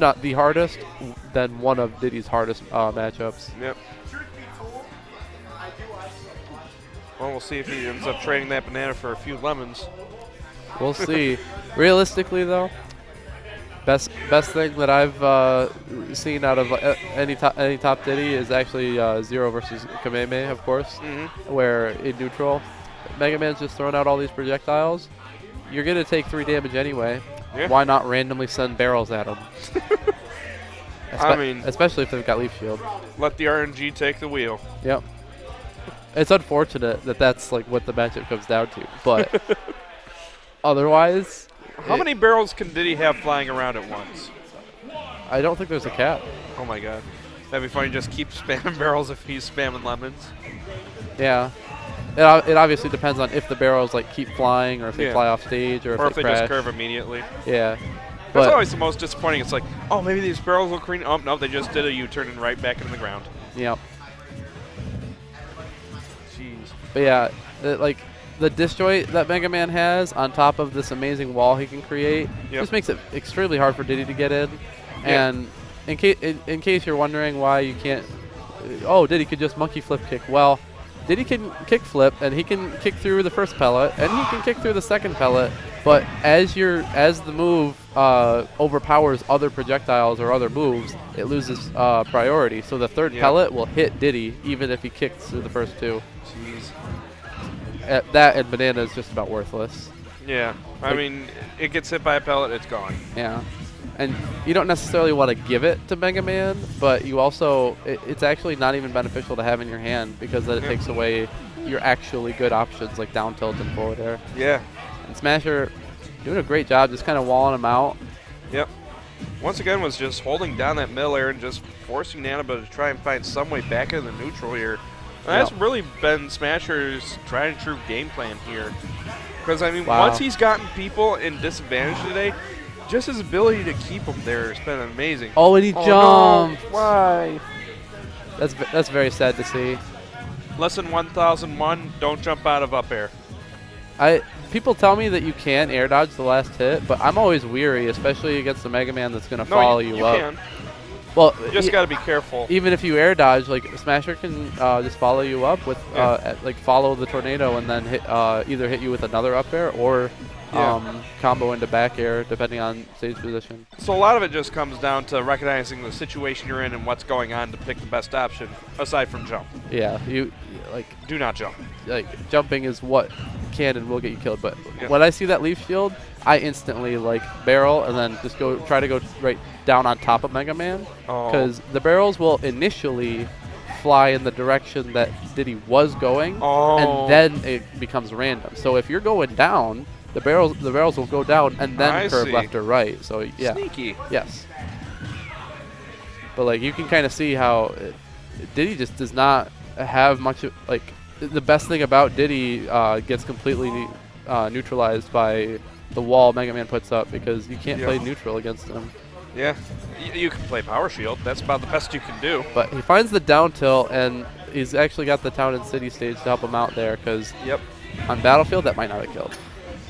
not the hardest, then one of Diddy's hardest matchups. Yep. Well, we'll see if he ends up trading that banana for a few lemons. We'll see. Realistically, though, best thing that I've seen out of any top Diddy is actually Zero versus Kameme, of course, where in neutral, Mega Man's just throwing out all these projectiles. You're gonna take 3 damage anyway. Yeah. Why not randomly send barrels at them? I mean, especially if they've got Leaf Shield. Let the RNG take the wheel. Yep. It's unfortunate that that's like what the matchup comes down to, but otherwise. How many barrels can Diddy have flying around at once? I don't think there's a cap. Oh my god. That'd be funny, just keep spamming barrels if he's spamming lemons. Yeah. It obviously depends on if the barrels like keep flying or if they fly off stage or if they crash. just curve immediately. Yeah. That's always the most disappointing. It's like, oh, maybe these barrels look green. Oh, no, they just did a U-turn and right back into the ground. Yep. Jeez. But yeah, like the disjoint that Mega Man has on top of this amazing wall he can create just makes it extremely hard for Diddy to get in. And in case you're wondering why you can't, Diddy could just monkey flip kick. Well, Diddy can kick flip and he can kick through the first pellet and he can kick through the second pellet. But as the move overpowers other projectiles or other moves, it loses priority. So the third pellet will hit Diddy even if he kicks through the first 2. Jeez. That and banana is just about worthless. Yeah, I mean, it gets hit by a pellet, it's gone. Yeah, and you don't necessarily want to give it to Mega Man, but you also it's actually not even beneficial to have in your hand because then it takes away your actually good options like down tilt and forward air. Yeah. And Smasher doing a great job just kind of walling him out. Yep. Once again was just holding down that middle air and just forcing Nanaba to try and find some way back into the neutral here. And that's really been Smasher's tried and true game plan here. Because, I mean, once he's gotten people in disadvantage today, just his ability to keep them there has been amazing. Oh, and he jumped. No. Why? That's very sad to see. Lesson 1001, don't jump out of up air. People tell me that you can air dodge the last hit, but I'm always weary, especially against the Mega Man that's going to follow you up. Can. Well, you just got to be careful. Even if you air dodge, like Smasher can just follow you up with like follow the tornado and then either hit you with another up air or combo into back air depending on stage position. So a lot of it just comes down to recognizing the situation you're in and what's going on to pick the best option aside from jump. Yeah, you like do not jump. Like jumping is what can and will get you killed, but when I see that leaf shield, I instantly like barrel and then just try to go right down on top of Mega Man because the barrels will initially fly in the direction that Diddy was going and then it becomes random. So if you're going down, the barrels will go down and then curve left or right. So yeah, sneaky. Yes, but like you can kind of see how Diddy just does not have much like. The best thing about Diddy gets completely neutralized by the wall Mega Man puts up because you can't play neutral against him. Yeah, you can play Power Shield. That's about the best you can do. But he finds the down tilt, and he's actually got the Town and City stage to help him out there because on Battlefield, that might not have killed.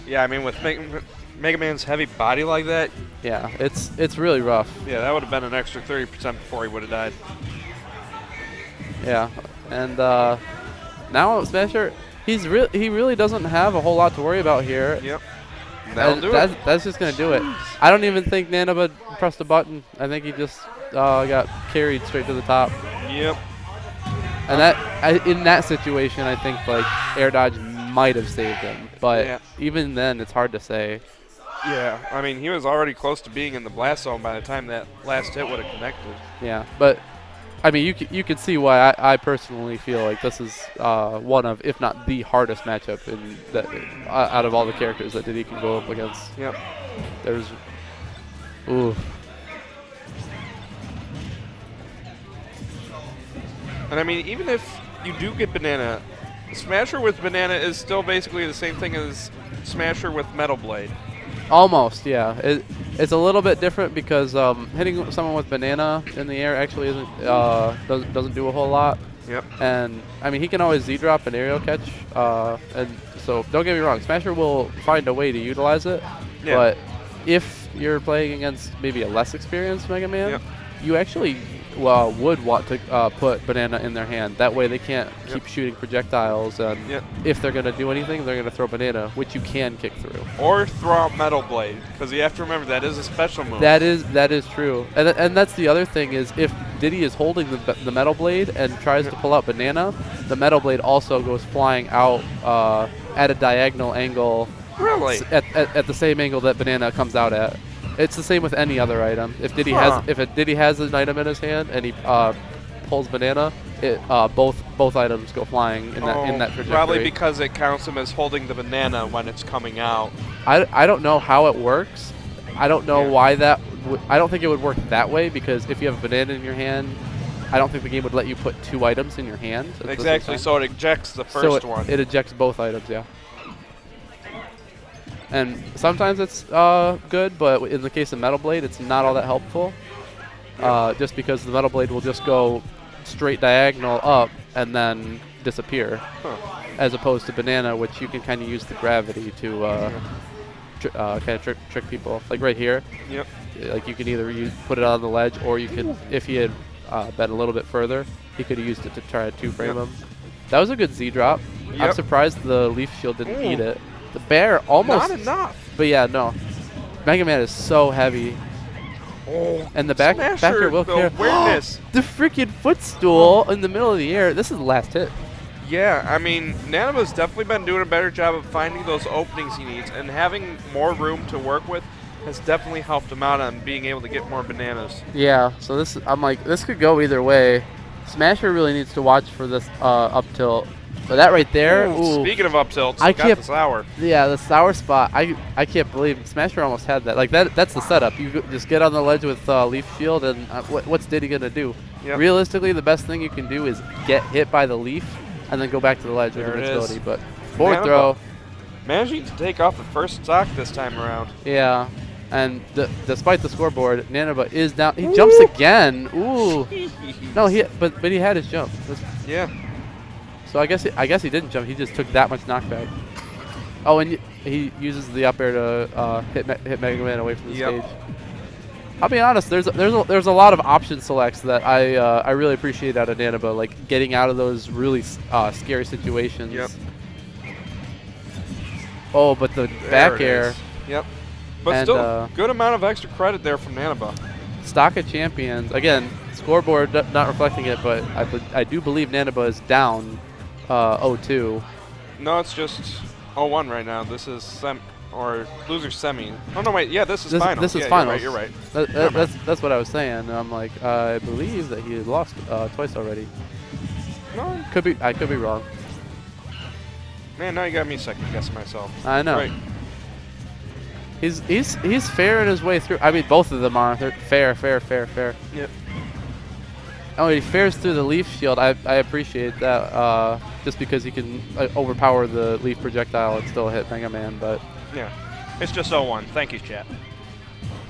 Yeah, I mean, with Mega Man's heavy body like that. Yeah, it's really rough. Yeah, that would have been an extra 30% before he would have died. Yeah, and now Smasher, he really doesn't have a whole lot to worry about here. Yep. That'll do it. That's just going to do it. I don't even think Nanaba pressed a button. I think he just got carried straight to the top. Yep. And in that situation, I think like air dodge might have saved him. But even then, it's hard to say. Yeah. I mean, he was already close to being in the blast zone by the time that last hit would have connected. Yeah. But I mean, you can see why I personally feel like this is one of, if not the hardest matchup out of all the characters that Diddy can go up against. Yep. There's, ooh. And I mean, even if you do get banana, Smasher with banana is still basically the same thing as Smasher with Metal Blade. Almost, yeah. It's a little bit different because hitting someone with banana in the air actually doesn't do a whole lot. Yep. And I mean, he can always Z-drop an aerial catch, and so don't get me wrong, Smasher will find a way to utilize it. Yeah. But if you're playing against maybe a less experienced Mega Man, Yep. you actually would want to put banana in their hand. That way they can't keep shooting projectiles, and if they're going to do anything, they're going to throw banana, which you can kick through. Or throw out Metal Blade, because you have to remember that is a special move. That is true. And that's the other thing is if Diddy is holding the Metal Blade and tries to pull out banana, the Metal Blade also goes flying out at a diagonal angle. Really? At the same angle that banana comes out at. It's the same with any other item. If Diddy has an item in his hand and he pulls banana, both items go flying in that trajectory. Probably because it counts him as holding the banana when it's coming out. I don't know how it works. I don't know why that. I don't think it would work that way, because if you have a banana in your hand, I don't think the game would let you put 2 items in your hand. Exactly. So it ejects the first one. It ejects both items. Yeah. And sometimes it's good, but in the case of Metal Blade, it's not all that helpful. Just because the Metal Blade will just go straight diagonal up and then disappear, as opposed to banana, which you can kind of use the gravity to kind of trick people. Like right here, like you can either put it on the ledge, or you could, if he had been a little bit further, he could have used it to try to 2-frame him. That was a good Z drop. I'm surprised the leaf shield didn't eat it. The bear almost... Not enough. But yeah, no. Mega Man is so heavy. And the back air will clear. The freaking footstool in the middle of the air. This is the last hit. Yeah, I mean, Nanaba's definitely been doing a better job of finding those openings he needs, and having more room to work with has definitely helped him out on being able to get more bananas. Yeah, so I'm like, this could go either way. Smasher really needs to watch for this up tilt. But that right there. Ooh, speaking of up tilts, got the sour. Yeah, the sour spot. I can't believe Smasher almost had that. Like that's the setup. You just get on the ledge with Leaf Shield, and what's Diddy gonna do? Realistically, the best thing you can do is get hit by the leaf, and then go back to the ledge with invincibility. But forward throw. Managing to take off the first stock this time around. Yeah, and despite the scoreboard, Nanaba is down. He jumps again. Ooh. No, but he had his jump. Yeah. So I guess he didn't jump. He just took that much knockback. Oh, and he uses the up air to hit Mega Man away from the stage. I'll be honest. There's a lot of option selects that I really appreciate out of Nanaba, like getting out of those really scary situations. Yep. Oh, but the back air. Yep. But still, good amount of extra credit there from Nanaba. Stock of champions again. Scoreboard not reflecting it, but I do believe Nanaba is down 0-2. No, it's just 0-1 right now. This is loser semi. Oh no, wait, yeah, this is finals. This is finals. You're right. That's what I was saying. I'm like, I believe that he had lost twice already. No, I could be wrong. Man, now you got me second guessing myself. I know. Right. He's fair in his way through. I mean, both of them are fair. Yep. Oh, he fares through the leaf shield. I appreciate that, just because he can overpower the leaf projectile and still hit Mega Man. But yeah, it's just 0-1. Thank you, chat.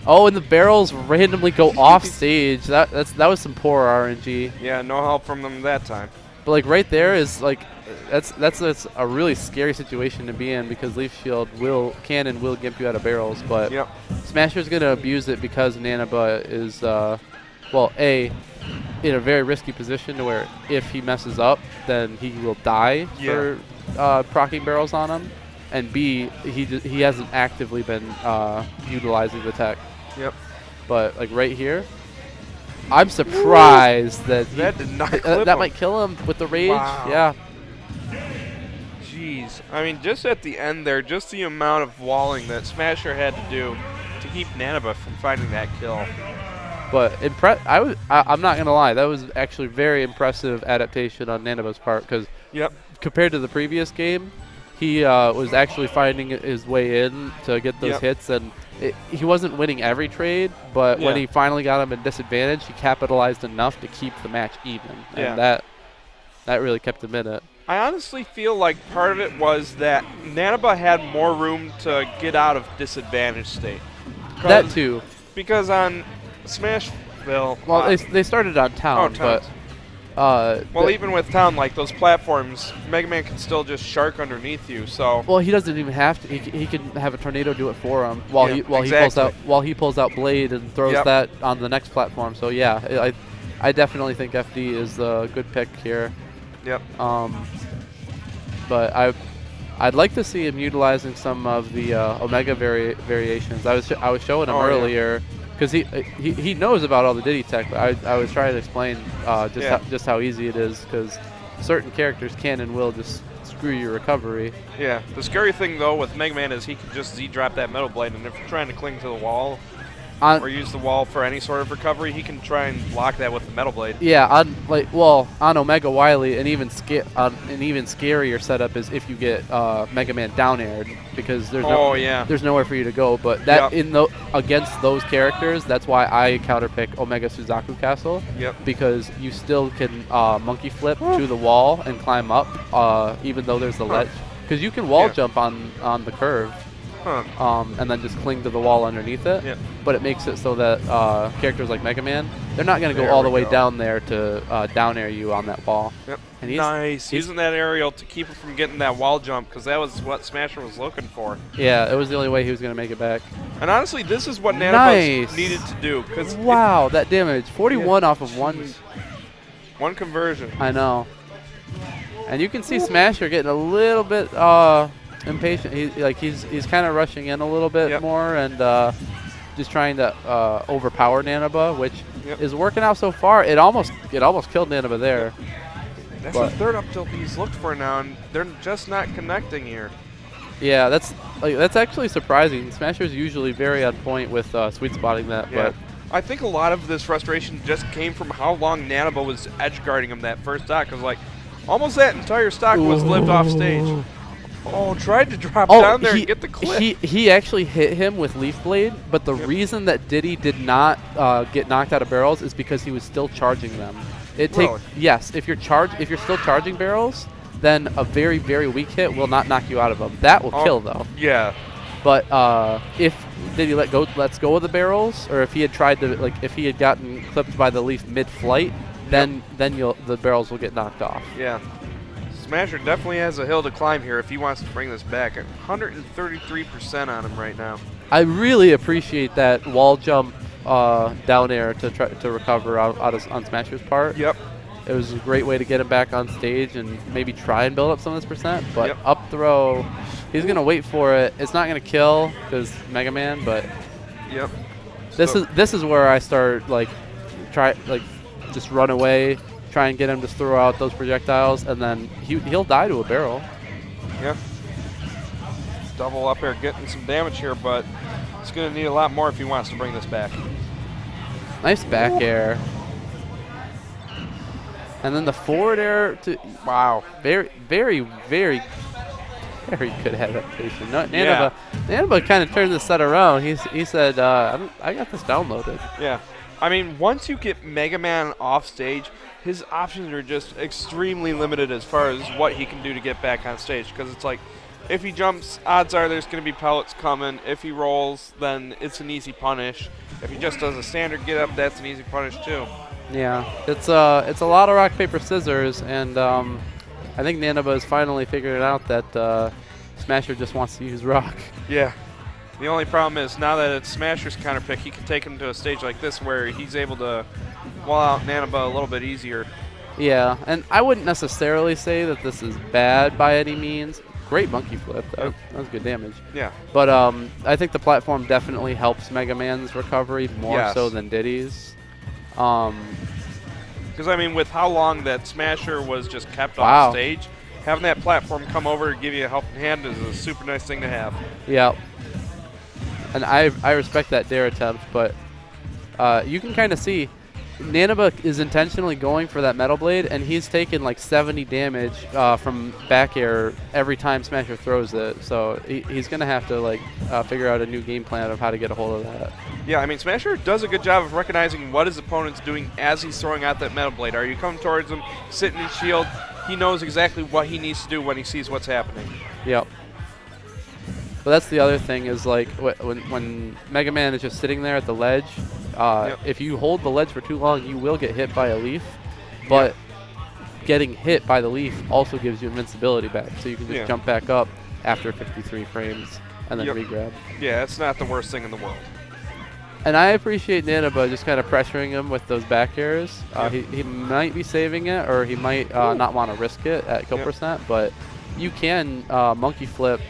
Oh, and the barrels randomly go off stage. That was some poor RNG. Yeah, no help from them that time. But like right there is like that's a really scary situation to be in, because leaf shield can gimp you out of barrels. But Smasher's gonna abuse it because Nanaba is in a very risky position to where if he messes up, then he will die for proccing barrels on him, and B, he hasn't actively been utilizing the tech. Yep. But like right here, I'm surprised that did not clip that him. might kill him with the rage. Wow. Yeah. Jeez, I mean, just at the end there, just the amount of walling that Smasher had to do to keep Nanaba from finding that kill. But I'm not gonna lie, that was actually very impressive adaptation on Nanaba's part, because compared to the previous game, he was actually finding his way in to get those hits, and he wasn't winning every trade, but when he finally got him in disadvantage, he capitalized enough to keep the match even, and that really kept him in it. I honestly feel like part of it was that Nanaba had more room to get out of disadvantage state. That too. Because on Smashville... Well, they started on Town, but well, even with Town, like those platforms, Mega Man can still just shark underneath you. So well, he doesn't even have to. He can have a tornado do it for him while he pulls out Blade and throws that on the next platform. So yeah, I definitely think FD is a good pick here. Yep. But I'd like to see him utilizing some of the Omega variations. I was showing him earlier because he knows about all the Diddy tech. But I was trying to explain just how easy it is because certain characters can and will just screw your recovery. Yeah. The scary thing though with Mega Man is he can just Z-drop that Metal Blade, and if you're trying to cling to the wall or use the wall for any sort of recovery, he can try and block that with the Metal Blade. Yeah, on Omega Wily, an even scarier setup is if you get Mega Man down aired because there's nowhere for you to go. But that against those characters, that's why I counterpick Omega Suzaku Castle. Yep. Because you still can monkey flip to the wall and climb up, even though there's the ledge. Because you can wall jump on the curve. And then just cling to the wall underneath it. Yep. But it makes it so that characters like Mega Man, they're not going to go all the way down there to down air you on that wall. Yep. And he's using that aerial to keep him from getting that wall jump because that was what Smasher was looking for. Yeah, it was the only way he was going to make it back. And honestly, this is what Nanaba needed to do. Wow, that damage. 41 off of one conversion. I know. And you can see Smasher getting a little bit impatient. He's kind of rushing in a little bit more and just trying to overpower Nanaba, which is working out so far. It almost killed Nanaba there. That's the third up tilt he's looked for now, and they're just not connecting here. Yeah, that's actually surprising. Smasher's usually very on point with sweet spotting that. Yeah. But I think a lot of this frustration just came from how long Nanaba was edge guarding him that first stock. Because like almost that entire stock was lived off stage. Oh, tried to drop down there and get the clip. He actually hit him with Leaf Blade, but the reason that Diddy did not get knocked out of barrels is because he was still charging them. If you're still charging barrels, then a very, very weak hit will not knock you out of them. That will kill though. Yeah. But if Diddy lets go of the barrels, or if he had tried to if he had gotten clipped by the Leaf mid-flight, then the barrels will get knocked off. Yeah. Smasher definitely has a hill to climb here if he wants to bring this back. At 133% on him right now. I really appreciate that wall jump down air to try to recover on Smasher's part. Yep. It was a great way to get him back on stage and maybe try and build up some of this percent. But up throw, he's going to wait for it. It's not going to kill because Mega Man, but this is where I start just run away. Try and get him to throw out those projectiles, and then he'll die to a barrel. Yeah. Double up air getting some damage here, but it's going to need a lot more if he wants to bring this back. Nice back air. And then the forward air to very, very, very, very good adaptation. Nanaba kind of turned the set around. He said, I got this downloaded. Yeah. I mean, once you get Mega Man off stage, his options are just extremely limited as far as what he can do to get back on stage. Because it's like, if he jumps, odds are there's going to be pellets coming. If he rolls, then it's an easy punish. If he just does a standard get up, that's an easy punish too. Yeah, it's a lot of rock, paper, scissors, and I think Nanaba has finally figured out that Smasher just wants to use rock. Yeah. The only problem is now that it's Smasher's counterpick, he can take him to a stage like this where he's able to wall out Nanaba a little bit easier. Yeah, and I wouldn't necessarily say that this is bad by any means. Great monkey flip. That was good damage. Yeah. But I think the platform definitely helps Mega Man's recovery more so than Diddy's. Because, I mean, with how long that Smasher was just kept off stage, having that platform come over and give you a helping hand is a super nice thing to have. Yeah. And I respect that dare attempt, but you can kind of see Nanaba is intentionally going for that Metal Blade, and he's taken like 70 damage from back air every time Smasher throws it. So he's going to have to figure out a new game plan of how to get a hold of that. Yeah, I mean, Smasher does a good job of recognizing what his opponent's doing as he's throwing out that Metal Blade. Are you coming towards him, sitting in shield? He knows exactly what he needs to do when he sees what's happening. Yep. But that's the other thing is when Mega Man is just sitting there at the ledge, if you hold the ledge for too long, you will get hit by a leaf. But getting hit by the leaf also gives you invincibility back, so you can just jump back up after 53 frames and then re-grab. Yeah, it's not the worst thing in the world. And I appreciate Nanaba just kind of pressuring him with those back airs. He might be saving it, or he might not want to risk it at kill percent, but you can monkey flip,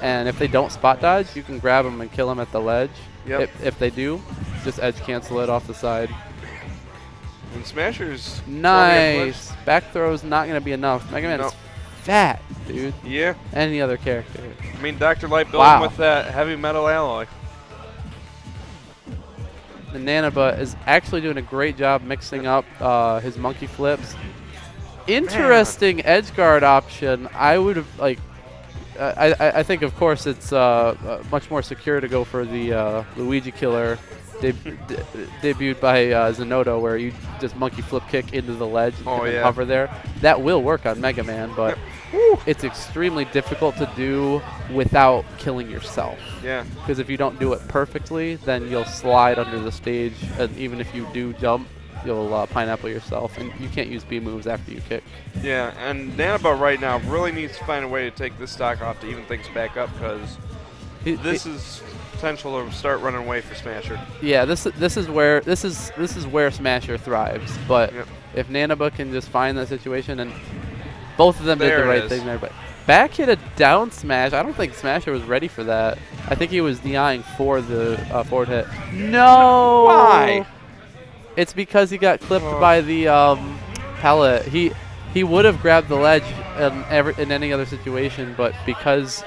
and if they don't spot dodge, you can grab them and kill them at the ledge. If they do, just edge cancel it off the side. And Smasher's nice. Back throw's not going to be enough. Mega Man is fat, dude. Yeah. Any other character. I mean, Dr. Light building with that heavy metal alloy. And Nanaba is actually doing a great job mixing up his monkey flips. Interesting edge guard option. I would have, like, I think, of course, it's much more secure to go for the Luigi Killer debuted by Zenodo, where you just monkey flip kick into the ledge and hover there. That will work on Mega Man, but it's extremely difficult to do without killing yourself. Yeah. Because if you don't do it perfectly, then you'll slide under the stage, and even if you do jump, you'll pineapple yourself, and you can't use B moves after you kick. Yeah, and Nanaba right now really needs to find a way to take this stock off to even things back up, because this is potential to start running away for Smasher. Yeah, this is where Smasher thrives. But if Nanaba can just find that situation, and both of them did the right thing there, but back hit a down smash. I don't think Smasher was ready for that. I think he was DIing for the forward hit. No. Why? It's because he got clipped by the pellet. He would have grabbed the ledge in any other situation, but because